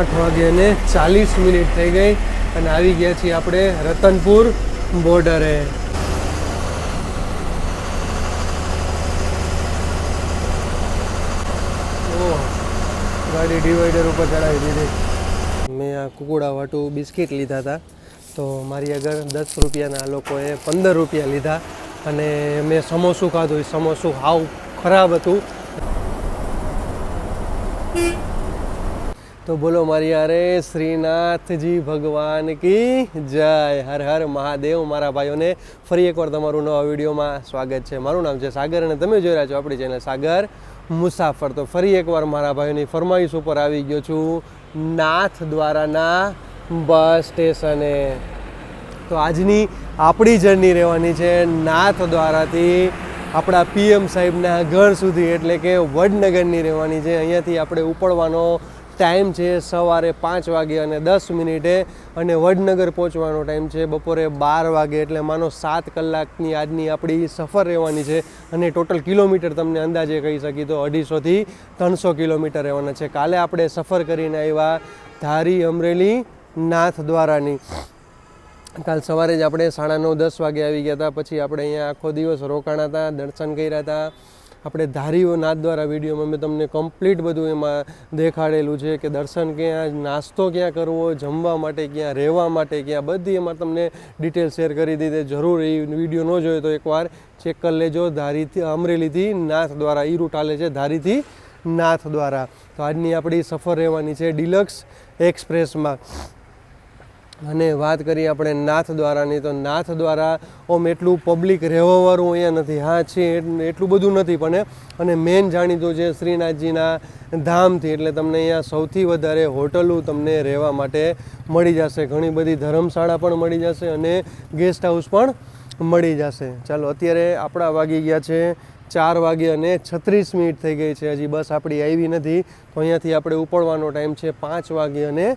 8:40 થઈ ગઈ અને આવી ગયા છીએ આપણે રતનપુર બોર્ડરે. ગાડી ડિવાઈડર ઉપર ચડાવી દીધી. મેં આ કુકુડા વાટું બિસ્કિટ લીધા હતા, તો મારી આગળ 10 રૂપિયાના લોકોએ 15 રૂપિયા લીધા અને મેં સમોસું ખાધું. એ સમોસું હાવ ખરાબ હતું. તો બોલો મારી યારે શ્રીનાથજી ભગવાન કી જય. હર હર મહાદેવ. મારા ભાઈઓને ફરી એકવાર તમારું નવા વિડીયોમાં સ્વાગત છે. મારું નામ છે સાગર અને તમે જોઈ રહ્યા છો આપણી ચેનલ સાગર મુસાફર. તો ફરી એકવાર મારા ભાઈઓની ફરમાઈશ ઉપર આવી ગયો છું નાથ દ્વારાના બસ સ્ટેશને. તો આજની આપણી જર્ની રહેવાની છે નાથ દ્વારાથી આપણા પીએમ સાહેબના ઘર સુધી, એટલે કે વડનગરની રહેવાની છે. અહીંયાથી આપણે ઉપડવાનો ટાઈમ છે સવારે 5:10 અને વડનગર પહોંચવાનો ટાઈમ છે બપોરે 12 એટલે માનો 7 કલાકની આજની આપણી સફર રહેવાની છે. અને ટોટલ કિલોમીટર તમને અંદાજે કહી શકી તો 250 થી 300 કિલોમીટર રહેવાના છે. કાલે આપણે સફર કરીને આવ્યા ધારી અમરેલી નાથ દ્વારાની. કાલ સવારે જ આપણે 9:30-10 વાગે આવી ગયા હતા. પછી આપણે અહીંયા આખો દિવસ રોકાણા હતા, દર્શન કર્યા હતા. આપણે ધારીઓ નાથ દ્વારા વિડીયોમાં મેં તમને કમ્પ્લીટ બધું એમાં દેખાડેલું છે કે દર્શન ક્યાં, નાસ્તો ક્યાં કરવો, જમવા માટે ક્યાં, રહેવા માટે ક્યાં, બધી એમાં તમને ડિટેલ શેર કરી દીધી. જરૂર એ વિડીયો ન જોયો તો એકવાર ચેક કરી લેજો. ધારીથી અમરેલીથી નાથ દ્વારા એ રૂટ હાલે છે, ધારીથી નાથ દ્વારા. તો આજની આપણી સફર રહેવાની છે ડિલક્સ એક્સપ્રેસમાં. અને વાત કરીએ આપણે નાથ દ્વારાની, તો નાથ દ્વારા એટલું પબ્લિક રહેવાવાળું અહીંયા નથી. હા છે, એટલું બધું નથી પણ અને મેઇન જાણીતું છે શ્રીનાથજીના ધામથી, એટલે તમને અહીંયા સૌથી વધારે હોટલો તમને રહેવા માટે મળી જશે. ઘણી બધી ધર્મશાળા પણ મળી જશે અને ગેસ્ટ હાઉસ પણ મળી જશે. ચાલો, અત્યારે આપણા વાગી ગયા છે 4:36 થઈ ગઈ છે. હજી બસ આપણી આવી નથી. તો અહીંયાથી આપણે ઉપડવાનો ટાઈમ છે 5:10.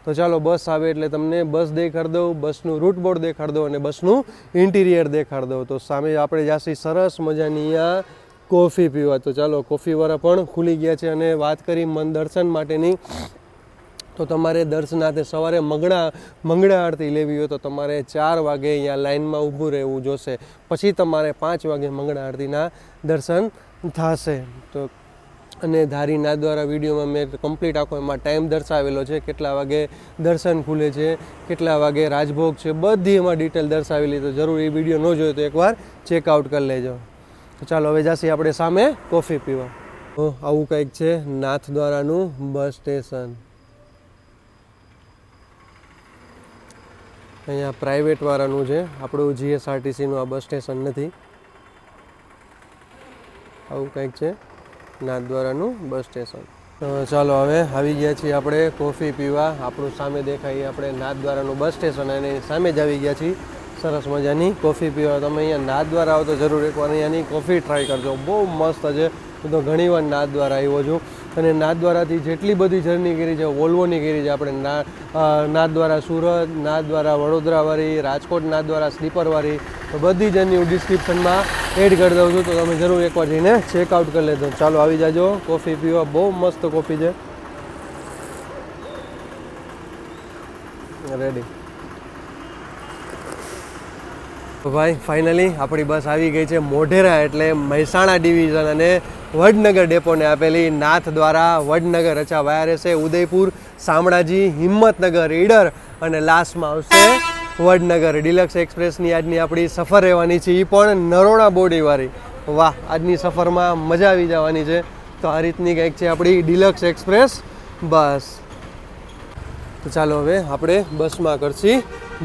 તો ચાલો બસ આવે એટલે તમને બસ દેખાડી દઉં, બસનું રૂટ બોર્ડ દેખાડી દઉં અને બસનું ઇન્ટિરિયર દેખાડી દઉં. તો સામે આપણે જાસી સરસ મજાની અહીંયા કોફી પીવા. તો ચાલો, કોફીવાળા પણ ખુલી ગયા છે. અને વાત કરી મન દર્શન માટેની, તો તમારે દર્શનાર્થે સવારે મંગળા આરતી લેવી હોય તો તમારે 4 વાગે અહીંયા લાઇનમાં ઊભું રહેવું જોશે. પછી તમારે 5 વાગે મંગળા આરતીના દર્શન થશે. તો અને ધારી નાથ દ્વારા વિડીયોમાં મેં કમ્પ્લીટ આખો એમાં ટાઈમ દર્શાવેલો છે, કેટલા વાગે દર્શન ખુલે છે, કેટલા વાગે રાજભોગ છે, બધી એમાં ડિટેલ દર્શાવેલી. તો જરૂર એ વિડીયો ન જોયો તો એકવાર ચેકઆઉટ કરી લેજો. તો ચાલો હવે જાસી આપણે સામે કોફી પીવા. તો આવું કંઈક છે નાથ દ્વારાનું બસ સ્ટેશન. અહીંયા પ્રાઇવેટવાળાનું છે, આપણું જીએસઆરટીસીનું આ બસ સ્ટેશન નથી. આવું કંઈક છે નાથ દ્વારાનું બસ સ્ટેશન. ચાલો હવે આવી ગયા છીએ આપણે કોફી પીવા. આપણું સામે દેખાય આપણે નાથ દ્વારાનું બસ સ્ટેશન અને સામે જ આવી ગયા છીએ સરસ મજાની કોફી પીવા. તમે અહીંયા નાથ દ્વારા આવો તો જરૂર એકવાર અહીંયાની કોફી ટ્રાય કરજો, બહુ મસ્ત છે. હું તો ઘણીવાર નાથ દ્વારા આવ્યો છું અને નાથ દ્વારાથી જેટલી બધી જર્ની કરી છે, વોલ્વોની કરી છે આપણે, નાથ દ્વારા સુરત, નાથ દ્વારા વડોદરાવાળી, રાજકોટ નાથ દ્વારા સ્લીપરવાળી, તો બધી જર્ની હું ડિસ્ક્રિપ્શનમાં એડ કરી દઉં છું. તો તમે જરૂર એકવાર જઈને ચેકઆઉટ કરી લેજો. ચાલો આવી જાજો કોફી પીવા. બહુ મસ્ત કોફી છે. રેડી. તો ભાઈ ફાઇનલી આપણી બસ આવી ગઈ છે મોઢેરા, એટલે મહેસાણા ડિવિઝન અને વડનગર ડેપોને આપેલી નાથ દ્વારા વડનગર. અચ્છા, વાયા રહેશે ઉદયપુર, શામળાજી, હિંમતનગર, ઈડર અને લાસ્ટમાં આવશે વડનગર. ડિલક્સ એક્સપ્રેસની આજની આપણી સફર રહેવાની છે, એ પણ નરોડા બોડીવાળી. વાહ, આજની સફરમાં મજા આવી જવાની છે. તો આ રીતની કંઈક છે આપણી ડિલક્સ એક્સપ્રેસ બસ. તો ચાલો હવે આપણે બસમાં કરશી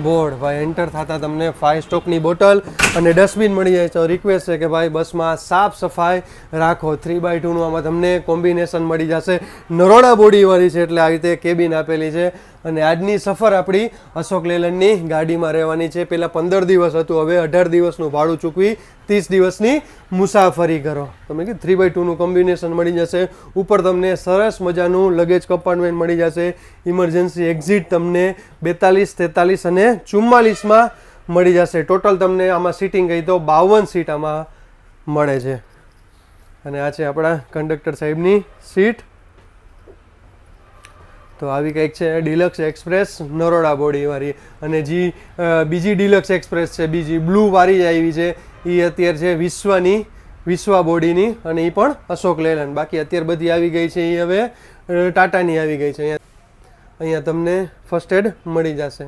બોર્ડ. ભાઈ એન્ટર થતાં તમને 5 સ્ટોકની બોટલ અને ડસ્ટબિન મળી જાય. તો રિક્વેસ્ટ છે કે ભાઈ બસમાં સાફ સફાઈ રાખો. 3x2નું આમાં તમને કોમ્બિનેશન મળી જશે. નરોડા બોડીવાળી છે એટલે આવી રીતે કેબિન આપેલી છે. અને આજની સફર આપણી અશોક લેલનની ગાડીમાં રહેવાની છે. પહેલાં 15 દિવસ હતું, હવે 18 દિવસનું ભાડું ચૂકવી 30 દિવસની મુસાફરી કરો. તમે કે 3x2નું કોમ્બિનેશન મળી જશે. ઉપર તમને સરસ મજાનું લગેજ કમ્પાર્ટમેન્ટ મળી જશે. ઇમરજન્સી એક્ઝિટ તમને 42, 43 અને 44માં મળી જશે. ટોટલ તમને આમાં સીટિંગ કહી તો 52 સીટ આમાં મળે છે. અને આ છે આપણા કંડક્ટર સાહેબની સીટ. તો આવી કંઈક છે ડિલક્સ એક્સપ્રેસ નરોડા બોડીવાળી. અને જે બીજી ડિલક્સ એક્સપ્રેસ છે, બીજી બ્લુ વાળી આવી છે, એ અત્યારે છે વિશ્વા બોડીની, અને એ પણ અશોક લેલેન્ડ. બાકી અત્યારે બધી આવી ગઈ છે એ હવે ટાટાની આવી ગઈ છે. અહીંયા તમને ફર્સ્ટ એડ મળી જશે.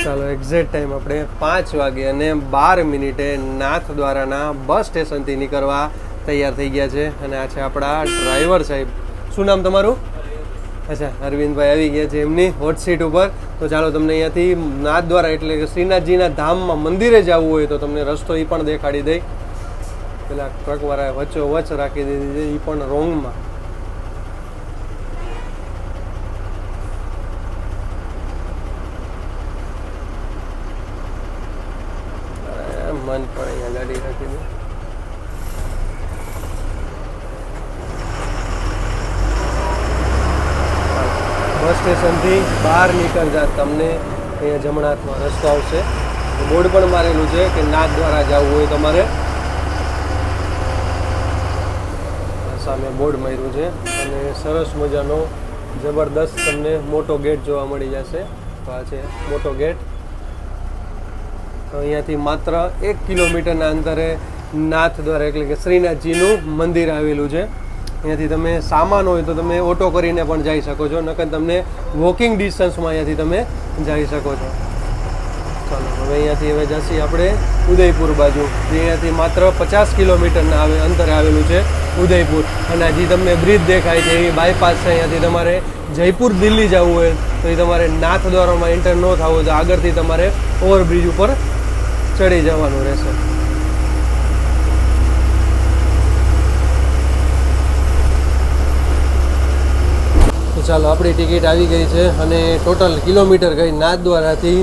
ચાલો એક્ઝેક્ટ ટાઈમ આપણે 5 વાગે અને 12 મિનિટે નાથદ્વારાના બસ સ્ટેશનથી નીકળવા તૈયાર થઈ ગયા છે. અને આ છે આપણા ડ્રાઈવર સાહેબ. શું નામ તમારું? અચ્છા, અરવિંદભાઈ આવી ગયા છે એમની હોટ સીટ ઉપર. તો ચાલો તમને અહીંયાથી નાથદ્વારા એટલે કે શ્રીનાથજીના ધામમાં મંદિરે જવું હોય તો તમને રસ્તો એ પણ દેખાડી દઈ. પેલા ટ્રકવાળાએ વચ્ચોવચ્ચ રાખી દીધી છે, એ પણ રોંગમાં. મન પણ અહીંયા ગાડી રાખી દે. બસ સ્ટેશનથી બહાર નીકળતા તમને અહીંયા જમણા હાથમાં રસ્તો આવશે. બોર્ડ પણ મારેલું છે કે નાથદ્વારા જવું હોય તમારે. સામે બોર્ડ માર્યું છે અને સરસ મજાનો જબરદસ્ત તમને મોટો ગેટ જોવા મળી જશે. તો આ છે મોટો ગેટ. તો અહીંયાથી માત્ર 1 કિલોમીટરના અંતરે નાથદ્વારા એટલે કે શ્રીનાથજીનું મંદિર આવેલું છે. અહીંયાથી તમે સામાન હોય તો તમે ઓટો કરીને પણ જઈ શકો છો, નકર તમને વોકિંગ ડિસ્ટન્સમાં અહીંયાથી તમે જઈ શકો છો. ચાલો હવે અહીંયાથી હવે જઈએ આપણે ઉદયપુર બાજુ. અહીંયાથી માત્ર 50 કિલોમીટરના અંતરે આવેલું છે ઉદયપુર. અને હજી તમને બ્રિજ દેખાય છે એ બાયપાસ છે. અહીંયાથી તમારે જયપુર દિલ્હી જવું હોય તો એ તમારે નાથદ્વારામાં એન્ટર ન થવું હોય તો આગળથી તમારે ઓવરબ્રિજ ઉપર ચડી જવાનું રહેશે. તો ચાલો આપણી ટિકિટ આવી ગઈ છે અને ટોટલ કિલોમીટર ગઈ નાથદ્વારાથી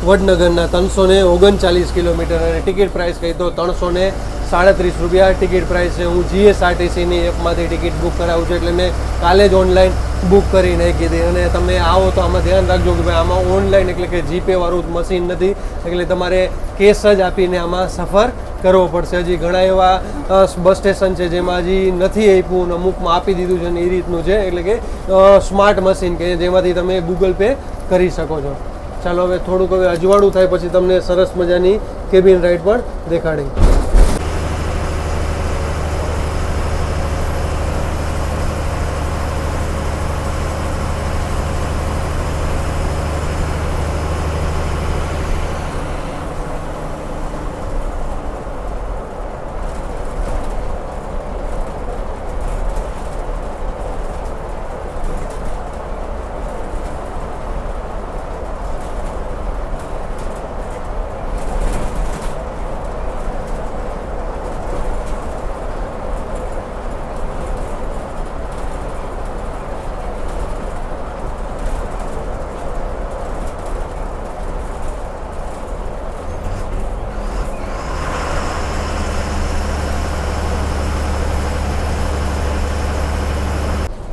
વડનગરના 339 કિલોમીટર. અને ટિકિટ પ્રાઇસ કહી તો 337 રૂપિયા ટિકિટ પ્રાઇસ છે. હું GSRTCની એપમાંથી ટિકિટ બુક કરાવું છું એટલે મેં કાલે જ ઓનલાઈન બુક કરી નાખી હતી. અને તમે આવો તો આમાં ધ્યાન રાખજો કે ભાઈ આમાં ઓનલાઈન એટલે કે જીપે વાળું મશીન નથી, એટલે તમારે કેશ જ આપીને આમાં સફર કરવો પડશે. હજી ઘણા એવા બસ સ્ટેશન છે જેમાં હજી નથી આપ્યું, અમુકમાં આપી દીધું છે ને એ રીતનું છે. એટલે કે સ્માર્ટ મશીન કે જેમાંથી તમે ગૂગલ પે કરી શકો છો. ચાલો હવે થોડુંક હવે અજવાળું થાય પછી તમને સરસ મજાની કેબિન રાઇડ પણ દેખાડી.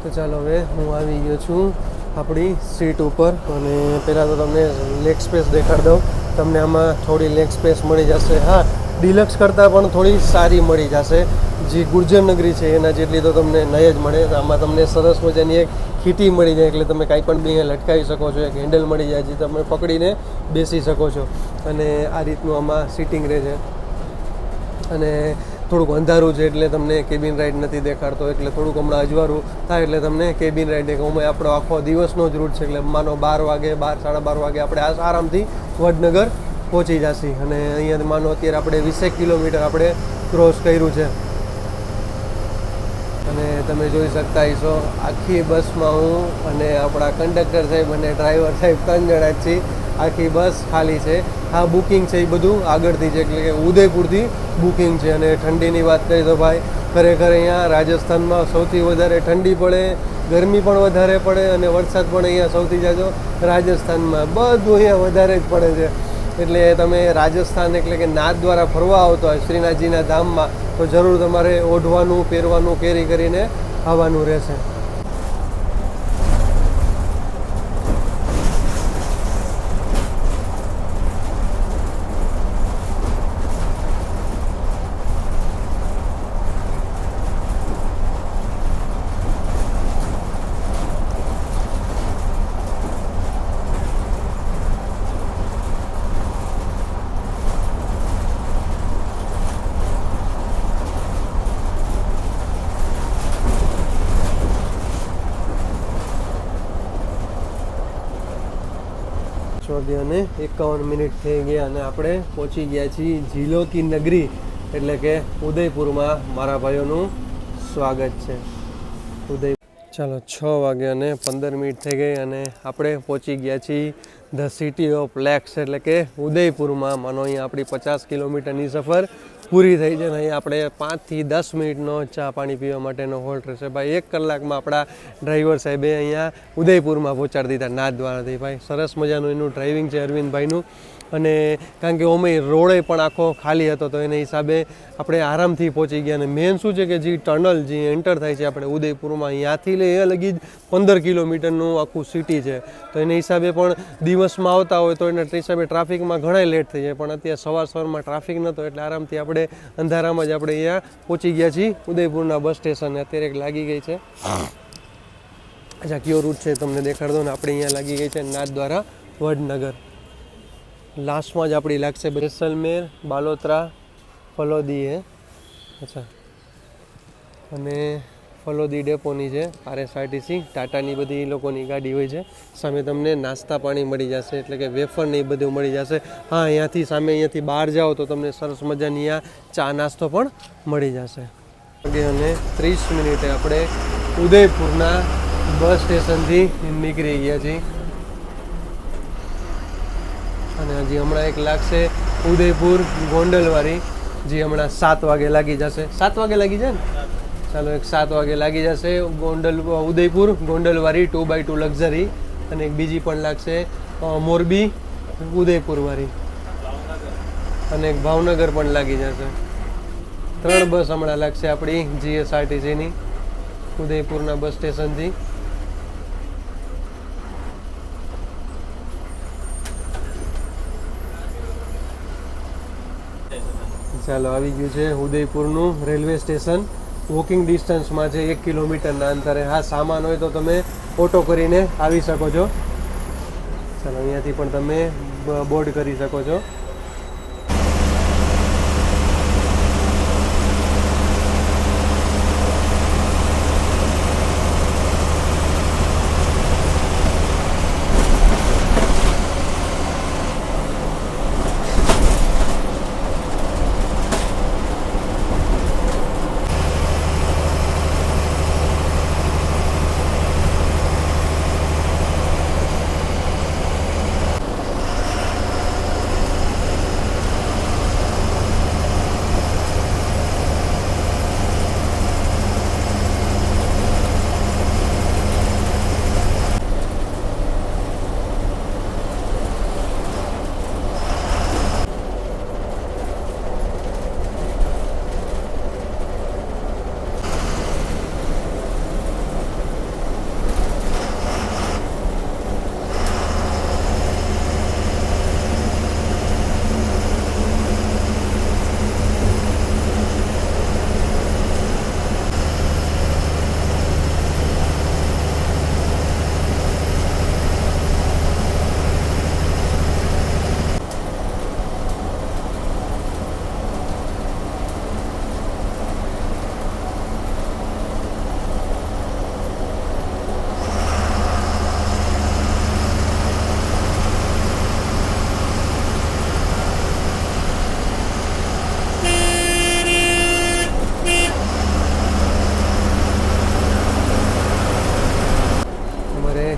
તો ચાલો હવે હું આવી ગયો છું આપણી સીટ ઉપર. અને પહેલાં તો તમને લેગ સ્પેસ દેખાડી દઉં. તમને આમાં થોડી લેગ સ્પેસ મળી જશે. હા, ડિલક્સ કરતાં પણ થોડી સારી મળી જશે. જે ગુર્જરનગરી છે એના જેટલી તો તમને નહીં જ મળે. આમાં તમને સરસ મજાની એક ખીટી મળી જાય એટલે તમે કાંઈ પણ બી લટકાવી શકો છો. એક હેન્ડલ મળી જાય જે તમે પકડીને બેસી શકો છો. અને આ રીતનું આમાં સીટિંગ રહે છે. અને થોડુંક અંધારું છે એટલે તમને કેબિન રાઇડ નથી દેખાડતો, એટલે થોડુંક હમણાં અજવાળું થાય એટલે તમને કેબિન રાઇડ દેખાય. આપણો આખો દિવસનો જ રૂટ છે એટલે માનો 12 વાગે 12-12:30 વાગે આપણે આરામથી વડનગર પહોંચી જશે. અને અહીંયા માનો અત્યારે આપણે 20 કિલોમીટર આપણે ક્રોસ કર્યું છે. અને તમે જોઈ શકતા હશો આખી બસમાં હું અને આપણા કંડક્ટર સાહેબ અને ડ્રાઈવર સાહેબ 3 જણા જ છીએ. આખી બસ ખાલી છે. હા, બુકિંગ છે એ બધું આગળથી છે એટલે કે ઉદયપુરથી બુકિંગ છે. અને ઠંડીની વાત કરીએ તો ભાઈ ખરેખર અહીંયા રાજસ્થાનમાં સૌથી વધારે ઠંડી પડે, ગરમી પણ વધારે પડે અને વરસાદ પણ અહીંયા સૌથી જાજો રાજસ્થાનમાં બધું અહીંયા વધારે જ પડે છે. એટલે તમે રાજસ્થાન એટલે કે નાથદ્વારા ફરવા આવતો હોય શ્રીનાથજીના ધામમાં તો જરૂર તમારે ઓઢવાનું, પહેરવાનું, કેરી કરીને આવવાનું રહેશે. 5:51 થઈ ગયા અને આપણે પહોંચી ગયા છીએ ઝીલોકી નગરી એટલે કે ઉદયપુરમાં. મારા ભાઈઓનું સ્વાગત છે ઉદય. ચાલો 6:15 થઈ ગઈ અને આપણે પહોંચી ગયા છીએ ધ સિટી ઓફ લેક્સ એટલે કે ઉદયપુરમાં. માનો અહીંયા આપણી 50 કિલોમીટરની સફર પૂરી થઈ છે અને અહીંયા આપણે 5 થી 10 મિનિટનો ચા પાણી પીવા માટેનો હોલ્ટ રહેશે. ભાઈ 1 કલાકમાં આપણા ડ્રાઈવર સાહેબે અહીંયા ઉદયપુરમાં પહોંચાડી દીધા નાથદ્વારાથી. ભાઈ સરસ મજાનું એનું ડ્રાઇવિંગ છે અરવિંદભાઈનું. અને કારણ કે ઓમે રોડે પણ આખો ખાલી હતો તો એના હિસાબે આપણે આરામથી પહોંચી ગયા. અને મેન શું છે કે જે ટનલ જે એન્ટર થાય છે આપણે ઉદયપુરમાં અહીંયાથી લઈ અહીંયા લગી જ 15 કિલોમીટરનું આખું સિટી છે. તો એના હિસાબે પણ દિવસમાં આવતા હોય તો એના હિસાબે ટ્રાફિકમાં ઘણા લેટ થઈ જાય. પણ અત્યારે સવારમાં ટ્રાફિક નહોતો એટલે આરામથી આપણે અંધારામાં જ આપણે અહીંયા પહોંચી ગયા છીએ ઉદયપુરના બસ સ્ટેશને. અત્યારે એક લાગી ગઈ છે. અચ્છા કયો રૂટ છે તમને દેખાડ દો ને. આપણે અહીંયા લાગી ગઈ છે નાથદ્વારા વડનગર. લાસ્ટમાં જ આપણી લાગશે જેસલમેર, બાલોતરા, ફલોદી હે. અચ્છા અને ફલોદી ડેપોની છે RSRTC ટાટાની બધી લોકોની ગાડી હોય છે. સામે તમને નાસ્તા પાણી મળી જશે એટલે કે વેફર ને એ બધું મળી જશે. હા અહીંયાથી સામે અહીંયાથી બહાર જાઓ તો તમને સરસ મજાની આ ચા નાસ્તો પણ મળી જશે. અને 30 આપણે ઉદયપુરના બસ સ્ટેશનથી નીકળી ગયા છીએ અને હજી હમણાં એક લાગશે ઉદયપુર ગોંડલવાળી જે હમણાં 7 વાગે લાગી જશે. 7 વાગે લાગી જાય ને. ચાલો એક 7 વાગે લાગી જશે ઉદયપુર ગોંડલવાળી 2x2 લક્ઝરી. અને એક બીજી પણ લાગશે મોરબી ઉદયપુરવાળી અને એક ભાવનગર પણ લાગી જશે. 3 બસ હમણાં લાગશે આપણી GSRTCની ઉદયપુરના બસ સ્ટેશનથી. ચાલો આવી ગયું છે ઉદયપુરનું રેલવે સ્ટેશન. વોકિંગ ડિસ્ટન્સમાં છે 1 કિલોમીટરના અંતરે. હા સામાન હોય તો તમે ઓટો કરીને આવી શકો છો. ચાલો અહીંયાથી પણ તમે બોર્ડ કરી શકો છો.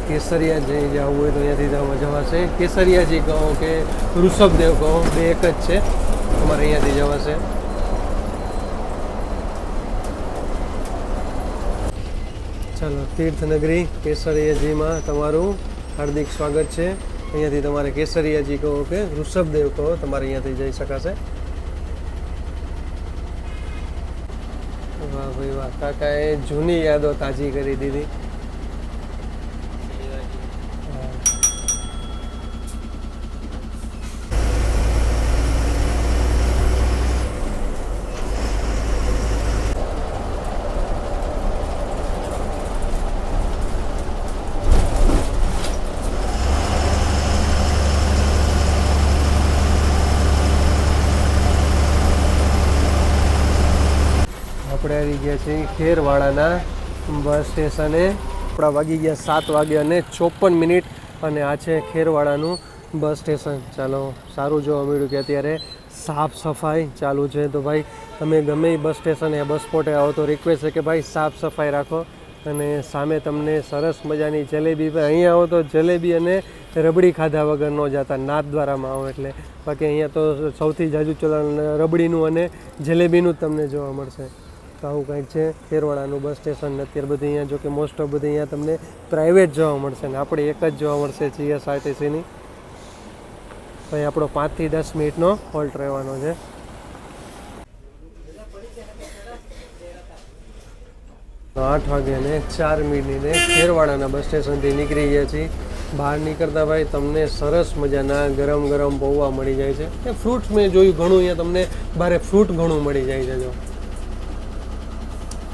કેસરિયા જઈ જવું હોય તો અહીંયાથી જવાશે. કેસરિયાજી કહો કે ઋષભદેવ કહો બે એક જ છે. તમારે અહીંયાથી જવાશે. ચાલો તીર્થનગરી કેસરિયાજીમાં તમારું હાર્દિક સ્વાગત છે. અહીંયાથી તમારે કેસરિયાજી કહો કે ઋષભદેવ કહો તમારે અહીંયાથી જઈ શકાશે. વાહ ભાઈ વાહ, કાકાએ જૂની યાદો તાજી કરી દીધી. આપણે આવી ગયા છીએ ખેરવાડાના બસ સ્ટેશને. આપણા વાગી ગયા 7:54 અને આ છે ખેરવાડાનું બસ સ્ટેશન. ચાલો સારું જોવા મળ્યું કે અત્યારે સાફ સફાઈ ચાલુ છે. તો ભાઈ તમે ગમે એ બસ સ્ટેશને બસ સ્પોટે આવો તો રિક્વેસ્ટ છે કે ભાઈ સાફ સફાઈ રાખો. અને સામે તમને સરસ મજાની જલેબી, ભાઈ અહીંયા આવો તો જલેબી અને રબડી ખાધા વગર ન જતા, નાથદ્વારામાં આવો એટલે. બાકી અહીંયા તો સૌથી જાજુ ચલણ રબડીનું અને જલેબીનું જ તમને જોવા મળશે. તો આવું કંઈક છે ખેરવાડાનું બસ સ્ટેશન. અત્યારે બધી અહીંયા જો કે મોસ્ટ ઓફ બધી અહીંયા તમને પ્રાઇવેટ જોવા મળશે ને આપણે એક જ જોવા મળશે જીએસઆરટીસીની. ભાઈ આપણો 5 થી 10 મિનિટનો હોલ્ટ રહેવાનો છે. તો 8 વાગ્યાને 4 મિનિટે ખેરવાડાના બસ સ્ટેશનથી નીકળી ગયા છીએ. બહાર નીકળતા ભાઈ તમને સરસ મજાના ગરમ ગરમ પૌવા મળી જાય છે. એ ફ્રૂટ્સ મેં જોયું ઘણું અહીંયા તમને બારે ફ્રૂટ ઘણું મળી જાય છે. જો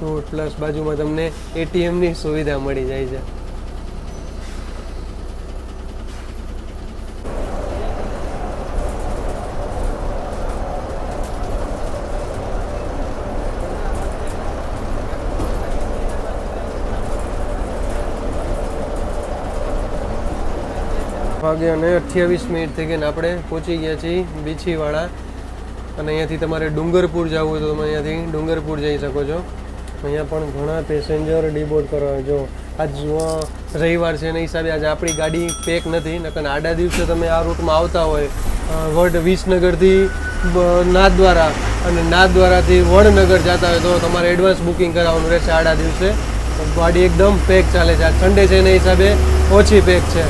ફ્રૂટ પ્લસ બાજુમાં તમને એટીએમની સુવિધા મળી જાય છે. વાગ્યાને 28 મિનિટ થઈ ગઈને આપણે પહોંચી ગયા છીએ બીછીવાડા. અને અહીંયાથી તમારે ડુંગરપુર જવું હોય તો તમે અહીંયાથી ડુંગરપુર જઈ શકો છો. અહીંયા પણ ઘણા પેસેન્જર ડીબોર્ડ કરવા. જો આજ રવિવાર છે એના હિસાબે આજે આપણી ગાડી પેક નથી. નકર આડા દિવસે તમે આ રૂટમાં આવતા હોય વિસનગરથી નાથદ્વારા અને નાથદ્વારાથી વડનગર જતા હોય તો તમારે એડવાન્સ બુકિંગ કરાવવાનું રહેશે. આડા દિવસે ગાડી એકદમ પેક ચાલે છે. આજ સન્ડે છે એના હિસાબે ઓછી પેક છે.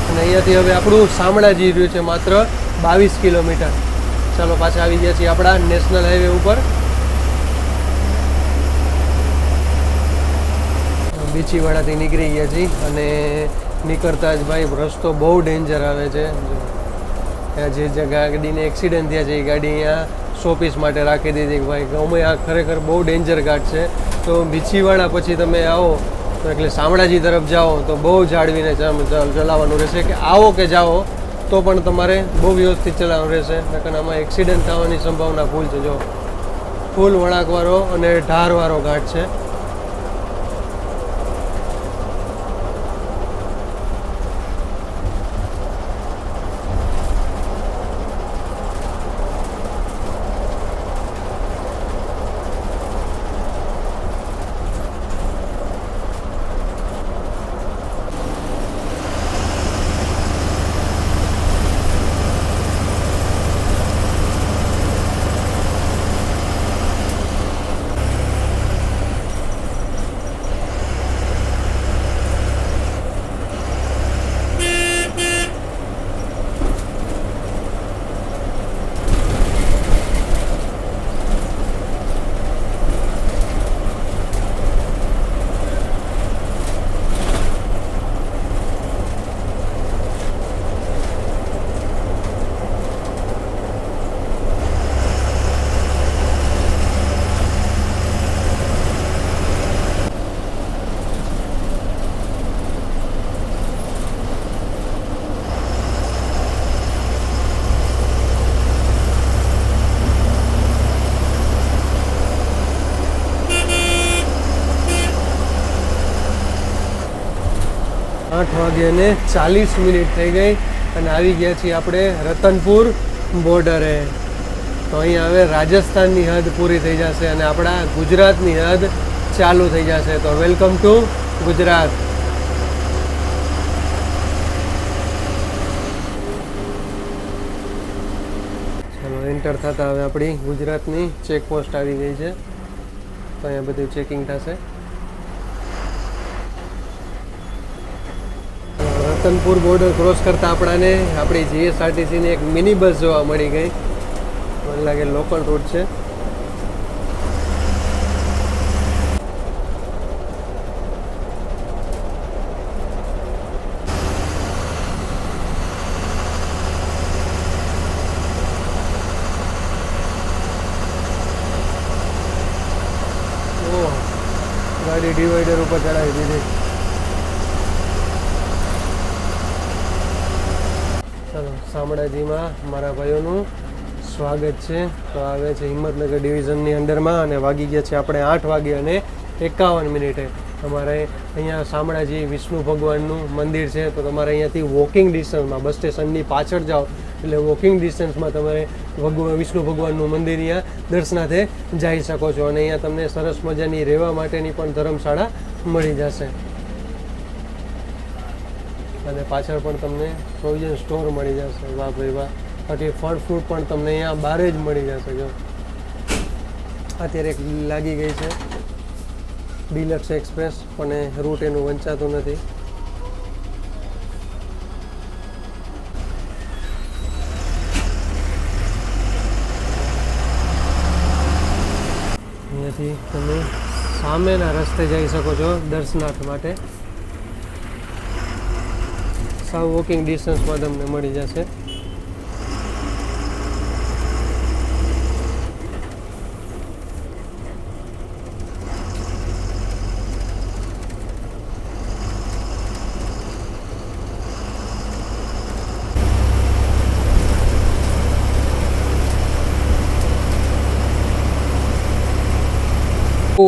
અને અહીંયાથી હવે આપણું શામળાજી રહ્યું છે માત્ર 22 કિલોમીટર. ચાલો પાછા આવી ગયા છીએ આપણા નેશનલ હાઈવે ઉપર. બીછીવાડાથી નીકળી ગયા છીએ અને નીકળતા જ ભાઈ રસ્તો બહુ ડેન્જર આવે છે. ત્યાં જે ગાડીને એક્સિડન્ટ થયા છે એ ગાડી અહીંયા 100 પીસ માટે રાખી દીધી. ભાઈ ગમે આ ખરેખર બહુ ડેન્જર ઘાટ છે. તો બીછીવાડા પછી તમે આવો એટલે શામળાજી તરફ જાઓ તો બહુ જાળવીને ચલાવવાનું રહેશે. કે આવો કે જાઓ તો પણ તમારે બહુ વ્યવસ્થિત ચલાવવાનું રહેશે. નકર આમાં એક્સિડન્ટ થવાની સંભાવના ફૂલ છે. જો ફૂલ વળાંકવાળો અને ઢારવાળો ઘાટ છે. 8 વાગ્યાને 40 મિનિટ થઈ ગઈ અને આવી ગયા છીએ આપણે રતનપુર બોર્ડરે. તો અહીંયા હવે રાજસ્થાનની હદ પૂરી થઈ જશે અને આપણા ગુજરાતની હદ ચાલુ થઈ જશે. તો વેલકમ ટુ ગુજરાત. ચાલો એન્ટર થતા હવે આપણી ગુજરાતની ચેકપોસ્ટ આવી ગઈ છે. તો અહીંયા બધું ચેકિંગ થશે. રતનપુર બોર્ડર ક્રોસ કરતાં આપણાને આપણી જીએસઆરટીસીની એક મિની બસ જોવા મળી ગઈ. મને લાગે લોકલ રૂટ છે. ગાડી ડિવાઈડર ઉપર ચડાવી દીધી. ચાલો શામળાજીમાં મારા ભાઈઓનું સ્વાગત છે. તો આવે છે હિંમતનગર ડિવિઝનની અંડરમાં અને વાગી ગયા છે આપણે 8 વાગે અને 51 મિનિટે. તમારે અહીંયા શામળાજી વિષ્ણુ ભગવાનનું મંદિર છે, તો તમારે અહીંયાથી વોકિંગ ડિસ્ટન્સમાં બસ સ્ટેશનની પાછળ જાઓ એટલે વોકિંગ ડિસ્ટન્સમાં તમારે વિષ્ણુ ભગવાનનું મંદિર અહીંયા દર્શનાર્થે જઈ શકો છો. અને અહીંયા તમને સરસ મજાની રહેવા માટેની પણ ધર્મશાળા મળી જશે. અને પાછળ પણ તમને પ્રોવિઝન સ્ટોર મળી જશે. વાહ ભાઈ વાહ. બાકી ફળ ફ્રૂટ પણ તમને અહીંયા બહાર જ મળી જશે. જો અત્યારે એક લાગી ગઈ છે ડિલક્સ એક્સપ્રેસ, પણ રૂટ એનું વંચાતું નથી. અહીંયાથી તમે સામેના રસ્તે જઈ શકો છો દર્શનાર્થ માટે. સાવ વોકિંગ ડિસ્ટન્સમાં તમને મળી જશે.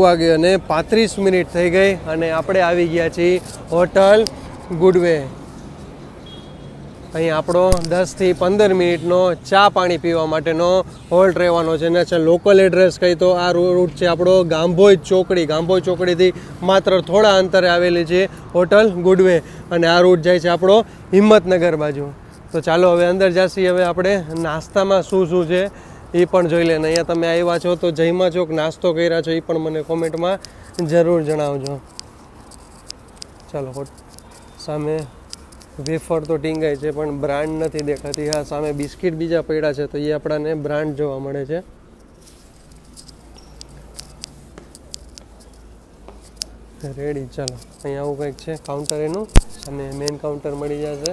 વાગે અને 35 મિનિટ થઈ ગઈ અને આપણે આવી ગયા છીએ હોટલ ગુડવે. અહીં આપણો 10 થી 15 મિનિટનો ચા પાણી પીવા માટેનો હોલ્ટ રહેવાનો છે. ને છે લોકલ એડ્રેસ કહી તો આ રૂટ છે આપણો ગાંભોઈ ચોકડી. ગાંભોઈ ચોકડીથી માત્ર થોડા અંતરે આવેલી છે હોટલ ગુડવે. અને આ રૂટ જાય છે આપણો હિંમતનગર બાજુ. તો ચાલો હવે અંદર જઈએ. હવે આપણે નાસ્તામાં શું શું છે એ પણ જોઈ લે. અહીંયા તમે આવ્યા છો તો જઈમાં ચોક નાસ્તો કર્યા છો એ પણ મને કોમેન્ટમાં જરૂર જણાવજો. ચાલો સામે વેફર તો ટીંગાય છે પણ બ્રાન્ડ નથી દેખાતી. હા, સામે બિસ્કિટ બીજા પડ્યા છે તો એ આપણાને બ્રાન્ડ જોવા મળે છે. રેડી. ચાલો અહીંયા આવું કંઈક છે કાઉન્ટર એનું, અને મેઇન કાઉન્ટર મળી જશે.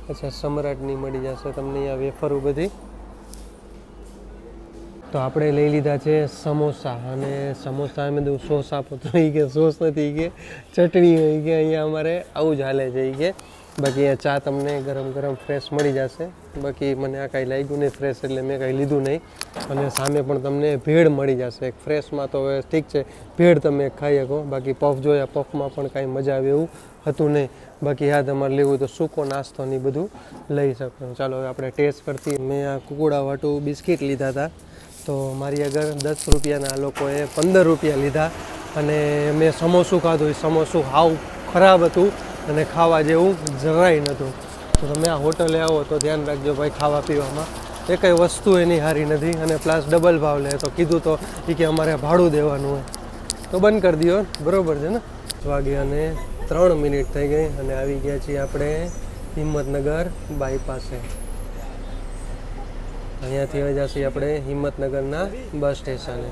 અચ્છા, સમ્રાટની મળી જશે તમને અહીંયા વેફરો બધી. તો આપણે લઈ લીધા છે સમોસા. અને સમોસા એમ બધું સોસ આપો તો એ કે સોસ નથી, કે ચટણી હોય, કે અહીંયા અમારે આવું જ હાલે છે એ કે. બાકી અહીંયા ચા તમને ગરમ ગરમ ફ્રેશ મળી જશે. બાકી મને આ કાંઈ લાગ્યું નહીં ફ્રેશ, એટલે મેં કાંઈ લીધું નહીં. અને સામે પણ તમને ભેળ મળી જશે. એક ફ્રેશમાં તો હવે ઠીક છે, ભેળ તમે ખાઈ શકો. બાકી પફ જોયા, પફમાં પણ કાંઈ મજા આવે એવું હતું નહીં. બાકી હા, તમારે લેવું હોય તો સૂકો નાસ્તો ને બધું લઈ શકો. ચાલો હવે આપણે ટેસ્ટ કરતી. મેં આ કુકુડા વાટું બિસ્કિટ લીધા હતા, તો મારી આગળ 10 રૂપિયાના આ લોકોએ 15 રૂપિયા લીધા. અને મેં સમોસું ખાધું. એ સમોસું હાવ ખરાબ હતું અને ખાવા જેવું જરાય નહોતું. તો તમે આ હોટલે આવો તો ધ્યાન રાખજો ભાઈ, ખાવા પીવામાં એ કંઈ વસ્તુ એની સારી નથી. અને પ્લસ ડબલ ભાવ લે. તો કીધું તો એ કે અમારે ભાડું દેવાનું હોય તો બંધ કરી દો. બરાબર છે ને. વાગે અને 3 મિનિટ થઈ ગઈ અને આવી ગયા છીએ આપણે હિંમતનગર બાયપાસે. અહીંયાથી હવે જઈએ આપણે હિંમતનગરના બસ સ્ટેશને.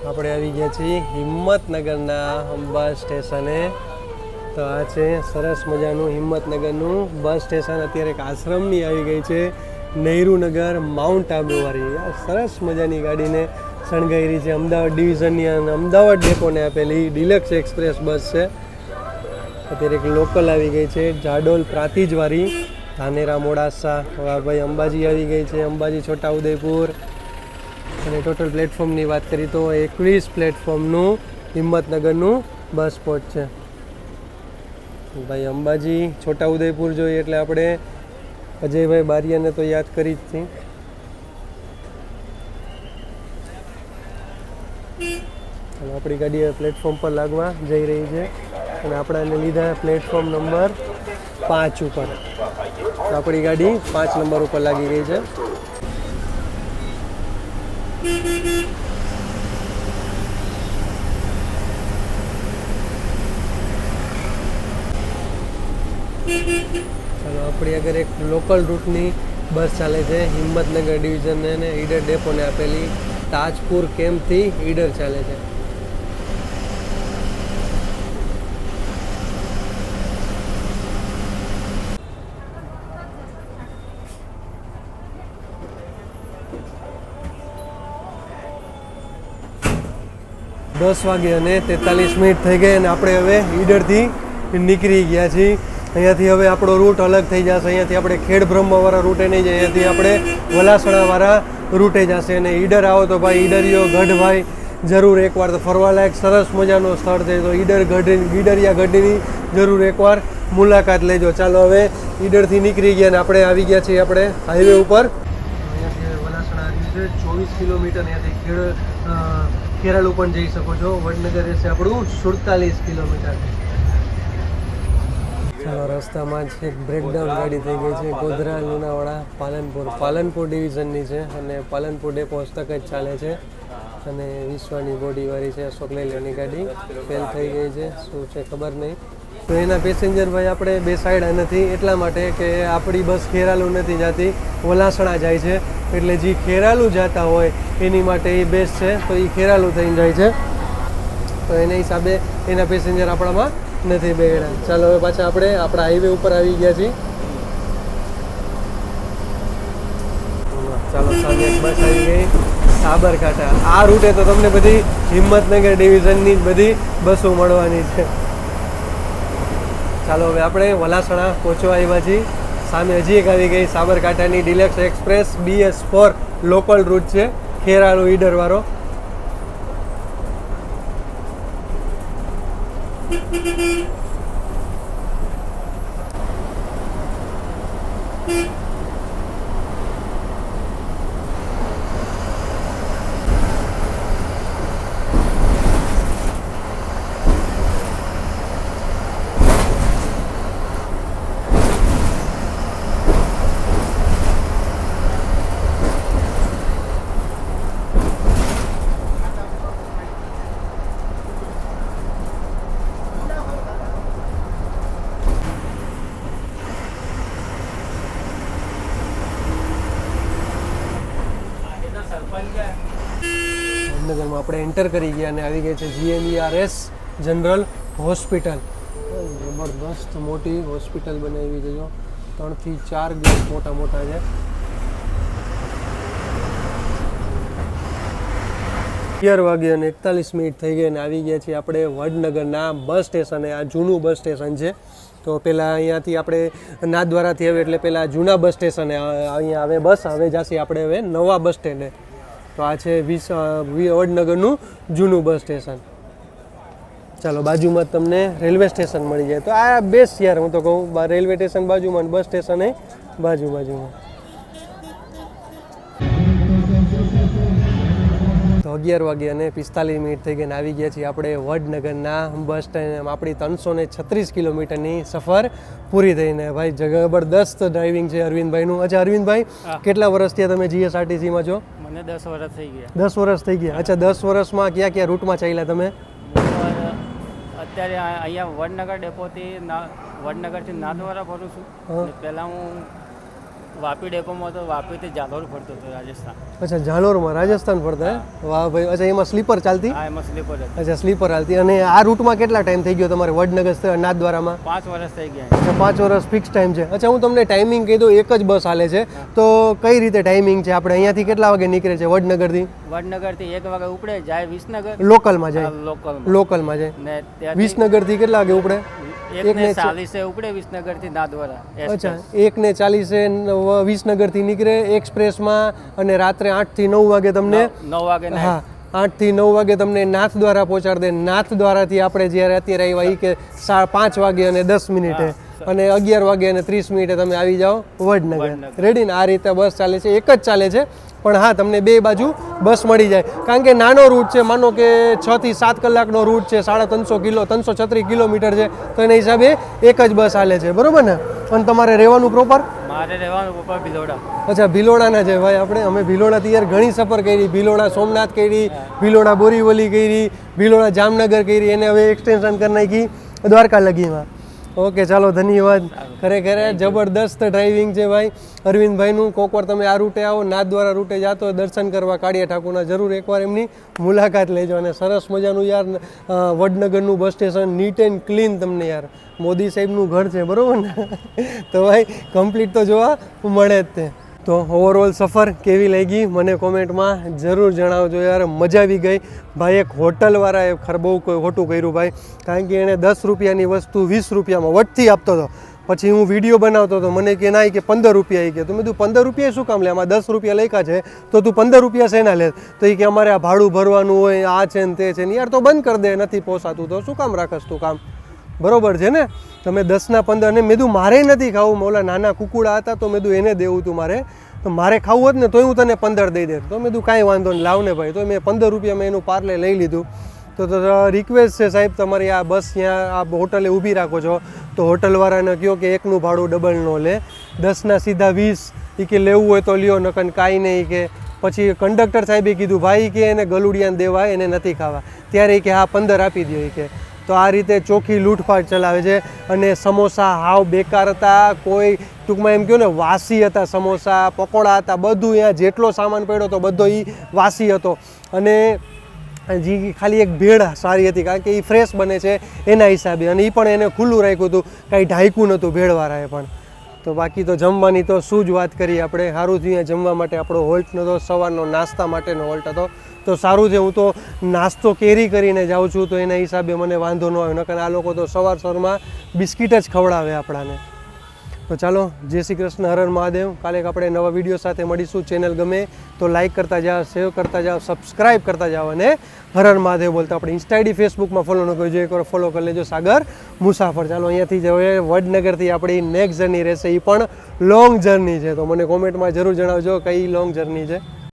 આપણે આવી ગયા છીએ હિંમતનગરના બસ સ્ટેશને. તો આ છે સરસ મજાનું હિંમતનગરનું બસ સ્ટેશન. અત્યારે એક આશ્રમની આવી ગઈ છે, નહેરુનગર માઉન્ટ આબુવાળી. આ સરસ મજાની ગાડીને શણગારી છે. અમદાવાદ ડિવિઝનની અને અમદાવાદ ડેપોને આપેલી ડિલક્સ એક્સપ્રેસ બસ છે. અત્યારે એક લોકલ આવી ગઈ છે, જાડોલ પ્રાંતિજવાળી, ધાનેરા મોડાસા. ભાઈ અંબાજી આવી ગઈ છે, અંબાજી છોટાઉદેપુર. અને ટોટલ પ્લેટફોર્મની વાત કરીએ તો 21 પ્લેટફોર્મનું હિંમતનગરનું બસ સ્પોટ છે. ભાઈ અંબાજી છોટાઉદેપુર જોઈએ એટલે આપણે અજયભાઈ બારિયાને તો યાદ કરી જ હતી. અને આપણી ગાડી પ્લેટફોર્મ પર લાગવા જઈ રહી છે. અને આપણાને લીધા પ્લેટફોર્મ નંબર 5 ઉપર. આપણી ગાડી 5 નંબર ઉપર લાગી ગઈ છે. ચાલો આપણી આગળ એક લોકલ રૂટની બસ ચાલે છે, હિંમતનગર ડિવિઝન અને ઈડર ડેપોને આપેલી. તાજપુર કેમ્પથી ઈડર ચાલે છે. દસ વાગે અને 43 મિનિટ થઈ ગઈ અને આપણે હવે ઈડરથી નીકળી ગયા છીએ. અહીંયાથી હવે આપણો રૂટ અલગ થઈ જશે. અહીંયાથી આપણે ખેડબ્રહ્માવાળા રૂટે નહીં જાય, અહીંયાથી આપણે વલાસણાવાળા રૂટે જશે. અને ઈડર આવો તો ભાઈ ઈડરીઓ ગઢભાઈ જરૂર એકવાર તો ફરવાલાયક સરસ મજાનું સ્થળ છે. તો ઈડરિયા ગઢની જરૂર એકવાર મુલાકાત લેજો. ચાલો હવે ઈડરથી નીકળી ગયા ને આપણે આવી ગયા છીએ આપણે હાઈવે ઉપર. અહીંયાથી વલાસણા આવ્યું છે 24 કિલોમીટર. અહીંયાથી ખેરાલુ પણ જઈ શકો છો. વડનગર રહેશે આપણું 47 કિલોમીટર. ચાલો રસ્તામાં જ એક બ્રેકડાઉન ગાડી થઈ ગઈ છે. ગોધરા લુણાવાડા પાલનપુર ડિવિઝનની છે અને પાલનપુર ડેપો હસ્તક જ ચાલે છે અને વિશ્વની બોડીવાળી છે. અશોક લેલેન્ડની ગાડી ફેલ થઈ ગઈ છે, શું છે ખબર નહીં. તો એના પેસેન્જર ભાઈ આપણે બેસાડ્યા નથી એટલા માટે કે આપણી બસ ખેરાલુ નથી જતી, વલાસણા જાય છે. એટલે જે ખેરાલુ જતા હોય એની માટે એ બેસ્ટ છે. તો એ ખેરાલુ થઈને જાય છે, તો એના હિસાબે એના પેસેન્જર આપણામાં નથી બેડા. ચાલો હવે પાછા આપણે આપણા હાઈવે ઉપર આવી ગયા છીએ. ચાલો સામે એક બસ આવી ગઈ સાબરકાંઠા. આ રૂટે તો તમને બધી હિંમતનગર ડિવિઝનની જ બધી બસો મળવાની છે. ચાલો હવે આપણે વલાસણા પહોંચવા આવ્યા છીએ. સામે હજી એક આવી ગઈ સાબરકાંઠાની deluxe express BS4 local route છે, ખેરાલુ ઈડર વાળો. જામનગરમાં આપણે એન્ટર કરી ગયા અને આવી ગઈ છે GMERS જનરલ હોસ્પિટલ. જબરદસ્ત મોટી હોસ્પિટલ બનાવી છે. જો 3 થી 4 ગેટ મોટા મોટા છે. 11 વાગે અને 41 મિનિટ થઈ ગઈ અને આવી ગયા છીએ આપણે વડનગરના બસ સ્ટેશને. આ જૂનું બસ સ્ટેશન છે. તો પહેલાં અહીંયાથી આપણે નાથદ્વારાથી આવે એટલે પહેલાં જૂના બસ સ્ટેશને અહીંયા આવે બસ. હવે જશે આપણે હવે નવા બસ સ્ટેન્ડે. તો આ છે વડનગરનું જૂનું બસ સ્ટેશન. ચાલો બાજુમાં જ તમને રેલવે સ્ટેશન મળી જાય. તો આ બેસ્ટ યાર, હું તો કહું રેલવે સ્ટેશન બાજુમાં બસ સ્ટેશન એ બાજુમાં. તો 11 વાગે અને 45 મિનિટ થઈ ગઈ આવી ગયા છીએ આપણે વડનગરના બસ સ્ટેન્ડ. આપણી 336 કિલોમીટરની સફર પૂરી થઈને. ભાઈ જબરદસ્ત ડ્રાઇવિંગ છે અરવિંદભાઈનું. અચ્છા અરવિંદભાઈ, કેટલા વર્ષ થયા તમે GSRTCમાં છો? મને 10 વર્ષ થઈ ગયા. 10 વર્ષ થઈ ગયા. અચ્છા 10 વર્ષમાં કયા કયા રૂટમાં ચાલ્યા તમે? અત્યારે અહીંયા વડનગર ડેપોથી વડનગરથી નાથદ્વારા ફરું છું. પહેલાં હું વાપી ડેપોમાં તો વાપીથી જાલોર ફરતો હતો રાજસ્થાન. અચ્છા જાલોરમાં રાજસ્થાન ફરતા? વાહ ભાઈ. અચ્છા એમાં સ્લીપર ચાલતી? હા એમાં સ્લીપર. અચ્છા સ્લીપર હાલતી. અને આ રૂટમાં કેટલા ટાઈમ થઈ ગયો તમારે વડનગર નાથદ્વારામાં? 5 વર્ષ થઈ ગયા. અચ્છા 5 વર્ષ ફિક્સ ટાઈમ છે. અચ્છા હું તમને ટાઈમિંગ કહી દઉં, એક જ બસ હાલે છે. તો કઈ રીતે ટાઈમિંગ છે? આપણે અહીંયાથી કેટલા વાગે નીકળે છે વડનગરથી? વડનગરથી 1 વાગે ઉપડે, જાય વિસનગર. લોકલમાં જાય? લોકલમાં જાય. ને વિસનગરથી કેટલા વાગે ઉપડે? 1:40 ઉપડે વિસનગરથી નાથદ્વારા. અચ્છા 1:40 વિસનગરથી નીકળે એક્સપ્રેસમાં અને રાત્રે 8 થી 9 વાગે તમને 9 વાગે. હા 8 થી 9 વાગે તમને નાથદ્વારા પહોંચાડી દે. નાથદ્વારાથી આપણે જ્યારે અત્યારે આવ્યા કે 5 વાગે અને 10 મિનિટે અને 11 વાગે અને 30 મિનિટે તમે આવી જાઓ વડનગર. રેડી ને? આ રીતે બસ ચાલે છે, એક જ ચાલે છે. પણ હા તમને બે બાજુ બસ મળી જાય, કારણ કે નાનો રૂટ છે. માનો કે 6 થી 7 કલાકનો રૂટ છે, 336 કિલોમીટર છે. તો એના હિસાબે એક જ બસ હાલે છે, બરોબર ને? અને તમારે રહેવાનું પ્રોપર? મારે રહેવાનું પ્રોપર ભિલોડા. અચ્છા ભિલોડાના છે ભાઈ. અમે ભિલોડાથી યાર ઘણી સફર કરી. ભિલોડા સોમનાથ કરી, ભિલોડા બોરીવલી કરી, ભિલોડા જામનગર કરી, એને હવે એક્સટેન્શન કરી નાખી દ્વારકા લગીમાં. ઓકે ચાલો ધન્યવાદ. ખરેખર જબરદસ્ત ડ્રાઇવિંગ છે ભાઈ અરવિંદભાઈનું. કોકવાર તમે આ રૂટે આવો, નાથદ્વારા રૂટે જાતો દર્શન કરવા કાળિયા ઠાકોરના, જરૂર એકવાર એમની મુલાકાત લેજો. અને સરસ મજાનું યાર વડનગરનું bus station neat and clean. તમને યાર મોદી સાહેબનું ઘર છે, બરાબર ને? તો ભાઈ કમ્પ્લીટ તો જોવા મળે જ તે. તો ઓવરઓલ સફર કેવી લાગી મને કોમેન્ટમાં જરૂર જણાવજો યાર. મજા આવી ગઈ ભાઈ. એક હોટલવાળાએ બહુ ખોટું કર્યું ભાઈ, કારણ કે એણે 10 રૂપિયાની વસ્તુ 20 રૂપિયામાં વટથી આપતો હતો, પછી હું વિડીયો બનાવતો હતો, મને કે ના કે 15 રૂપિયા એ કે, તો મેં કીધું 15 રૂપિયા શું કામ લે, આમાં 10 રૂપિયા લખ્યા છે તો તું 15 રૂપિયા શેના લે? તો એ કે અમારે આ ભાડું ભરવાનું હોય, આ છે ને તે છે ને. યાર તો બંધ કરી દે, નથી પોસાતું તો શું કામ રાખસ તું કામ? બરોબર છે ને? તમે 10ના 15 ને મેં કીધું મારે નથી ખાવું, ઓલા નાના કુકુડા હતા તો મેં કીધું એને દેવું તું મારે, તો મારે ખાવું હોત ને તોય હું તને 15 દઈ દે. તો મેં કીધું કાંઈ વાંધો નહીં, લાવ ને ભાઈ. તો મેં 15 રૂપિયા મેં એનું પાર્લે લઈ લીધું. તો રિક્વેસ્ટ છે સાહેબ તમારી, આ બસ ત્યાં આ હોટલે ઊભી રાખો છો તો હોટલવાળાને કહો કે એકનું ભાડું ડબલ ન લે, 10ના સીધા 20, એ કે લેવું હોય તો લ્યો, નકન કાંઈ નહીં કે. પછી કંડક્ટર સાહેબે કીધું ભાઈ કે એને ગલુડિયાને દેવાય, એને નથી ખાવા. ત્યારે એ કે હા 15 આપી દો એ કે. તો આ રીતે ચોખ્ખી લૂંટફાટ ચલાવે છે. અને સમોસા હાવ બેકાર હતા, કોઈ ટૂંકમાં એમ કહો ને વાસી હતા, સમોસા પકોડા હતા, બધું અહીંયા જેટલો સામાન પડ્યો હતો બધો એ વાસી હતો. અને જે ખાલી એક ભેળ સારી હતી, કારણ કે એ ફ્રેશ બને છે એના હિસાબે, અને એ પણ એને ખુલ્લું રાખ્યું હતું, કાંઈ ઢાંક્યું નહોતું ભેળવાળાએ પણ. તો બાકી તો જમવાની તો શું જ વાત કરીએ આપણે. સારું થયું અહીંયા જમવા માટે આપણો હોલ્ટ નહોતો, સવારનો નાસ્તા માટેનો હોલ્ટ હતો, તો સારું છે. હું તો નાસ્તો કેરી કરીને જાઉં છું તો એના હિસાબે મને વાંધો ન આવ્યો, નકર આ લોકો તો સવારમાં બિસ્કિટ જ ખવડાવે આપણાને. તો ચાલો, જય શ્રી કૃષ્ણ, હર હર મહાદેવ. કાલે આપણે નવા વિડીયો સાથે મળીશું. ચેનલ ગમે તો લાઇક કરતા જાઓ, સેવ કરતા જાઓ, સબસ્ક્રાઈબ કરતા જાઓ, અને હર હર મહાદેવ બોલતા. આપણે ઇન્સ્ટા આઈડી ફેસબુકમાં ફોલો ન કરજો, એકવાર ફોલો કરી લેજો, સાગર મુસાફર. ચાલો, અહીંયાથી જ હવે વડનગરથી આપણી નેક્સ્ટ જર્ની રહેશે, એ પણ લોંગ જર્ની છે. તો મને કોમેન્ટમાં જરૂર જણાવજો કઈ લોંગ જર્ની છે.